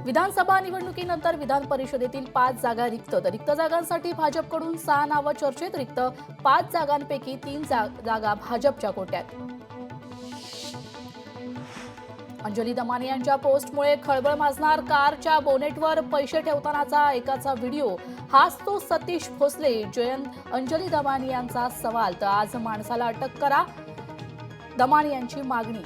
विधानसभा निवडणुकीनंतर विधान परिषदेतील 5 जागा रिक्त तर रिक्त जागांसाठी भाजपकडून 6 नावं चर्चेत. रिक्त 5 जागांपैकी 3 जागा भाजपच्या कोट्यात. अंजली दमानी यांच्या पोस्टमुळे खळबळ माजणार. कारच्या बोनेटवर पैसे ठेवतानाचा एकाचा व्हिडिओ. हाच तो सतीश भोसले. अंजली दमानी यांचा सवाल. तर आज माणसाला अटक करा, दमानी यांची मागणी.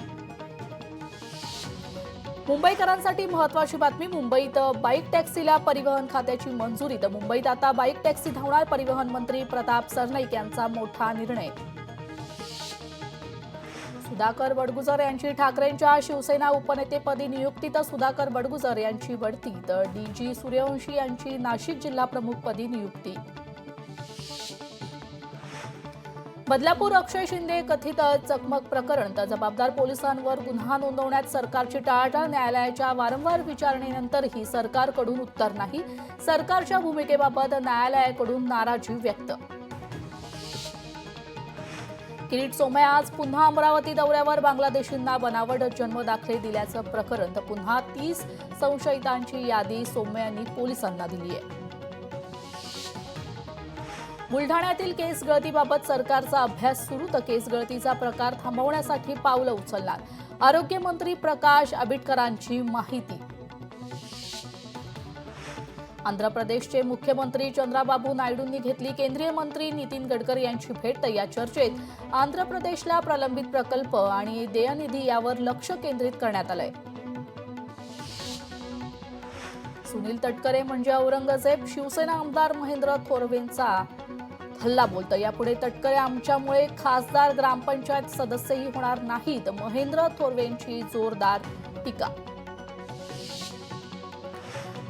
मुंबईकरांसाठी महत्त्वाची बातमी. मुंबईत बाईक टॅक्सीला परिवहन खात्याची मंजुरी. तर मुंबईत आता बाईक टॅक्सी धावणार. परिवहन मंत्री प्रताप सरनाईक यांचा मोठा निर्णय. सुधाकर बडगुजर यांची ठाकरेंच्या शिवसेना उपनेतेपदी नियुक्ती. तर सुधाकर बडगुजर यांची बढती. तर डीजी सूर्यवंशी यांची नाशिक जिल्हा प्रमुखपदी नियुक्ती. बदलापूर अक्षय शिंदे कथित चकमक प्रकरण. तर जबाबदार पोलिसांवर गुन्हा नोंदवण्यात सरकारची टाळाटाळ. न्यायालयाच्या वारंवार विचारणेनंतरही सरकारकडून उत्तर नाही. सरकारच्या भूमिकेबाबत न्यायालयाकडून नाराजी व्यक्त. किरीट सोमय्या आज पुन्हा अमरावती दौऱ्यावर. बांगलादेशींना बनावट जन्मदाखले दिल्याचं प्रकरण. तर पुन्हा 30 संशयितांची यादी सोमय्यांनी पोलिसांना दिली आहे. बुलढाण्यातील केस गळतीबाबत सरकारचा अभ्यास सुरू. तर केस गळतीचा प्रकार थांबवण्यासाठी पावलं उचलणार. आरोग्यमंत्री प्रकाश आंबेडकरांची माहिती. आंध्र प्रदेशचे मुख्यमंत्री चंद्राबाबू नायडूंनी घेतली केंद्रीय मंत्री नितीन गडकरी यांची भेट. या चर्चेत आंध्र प्रदेशला प्रलंबित प्रकल्प आणि देयनिधी यावर लक्ष केंद्रित करण्यात आलंय. सुनील तटकरे म्हणजे औरंगजेब. शिवसेना आमदार महेंद्र थोरवेंचा हल्ला बोलतं. यापुढे तटकरे आमच्यामुळे खासदार ग्रामपंचायत सदस्यही होणार नाहीत. महेंद्र थोरवेंची जोरदार टीका.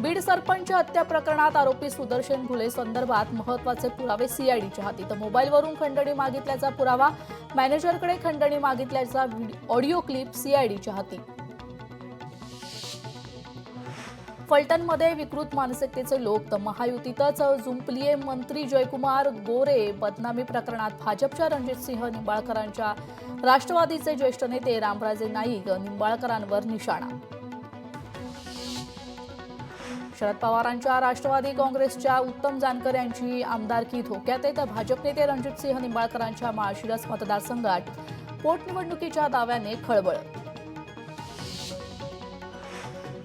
बीड सरपंच हत्या प्रकरणात आरोपी सुदर्शन घुले संदर्भात महत्वाचे पुरावे सीआयडीच्या हाती. तर मोबाईलवरून खंडणी मागितल्याचा पुरावा. मॅनेजरकडे खंडणी मागितल्याचा ऑडिओ क्लिप सीआयडीच्या हाती. फलटणमध्ये विकृत मानसिकतेचे लोक. तर महायुतीतच जुंपलीये मंत्री जयकुमार गोरे. बदनामी प्रकरणात भाजपच्या रणजितसिंह निंबाळकरांच्या राष्ट्रवादीचे ज्येष्ठ नेते रामराजे नाईक निंबाळकरांवर निशाणा. शरद पवारांच्या राष्ट्रवादी काँग्रेसच्या उत्तम जानकर यांची आमदारकी धोक्यात आहे. तर भाजप नेते रणजितसिंह निंबाळकरांच्या माळशिरस मतदारसंघात पोटनिवडणुकीच्या दाव्याने खळबळ.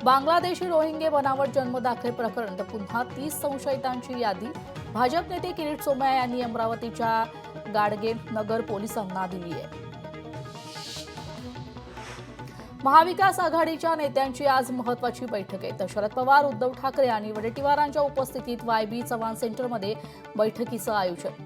बांगलादेशी रोहिंगे बनावट जन्मदाखले प्रकरण. तर पुन्हा 30 संशयितांची यादी. भाजप नेते किरीट सोमय्या यांनी अमरावतीच्या गाडगे नगर पोलिसांना दिली आहे. महाविकास आघाडीच्या नेत्यांची आज महत्वाची बैठक आहे. तर शरद पवार, उद्धव ठाकरे आणि वडेट्टीवारांच्या उपस्थितीत वाय.बी. चव्हाण सेंटरमध्ये बैठकीचं आयोजन.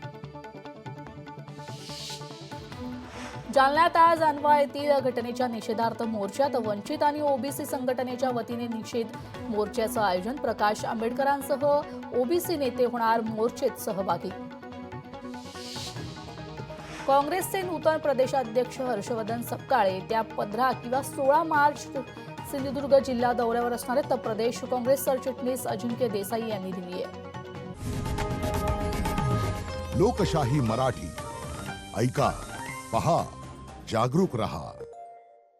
जालन्यात आज अनवा येथील घटनेच्या निषेधार्थ मोर्चात वंचित आणि ओबीसी संघटनेच्या वतीने निषेध मोर्चाचं आयोजन. प्रकाश आंबेडकरांसह ओबीसी नेते होणार मोर्चेत सहभागी. काँग्रेसचे नूतन प्रदेशाध्यक्ष हर्षवर्धन सपकाळे येत्या 15 किंवा 16 मार्च सिंधुदुर्ग जिल्हा दौऱ्यावर असणार आहेत. तर प्रदेश काँग्रेस सरचिटणीस अजिंक्य देसाई यांनी दिली आहे. लोकशाही मराठी ऐका, पहा, जागरूक रहा.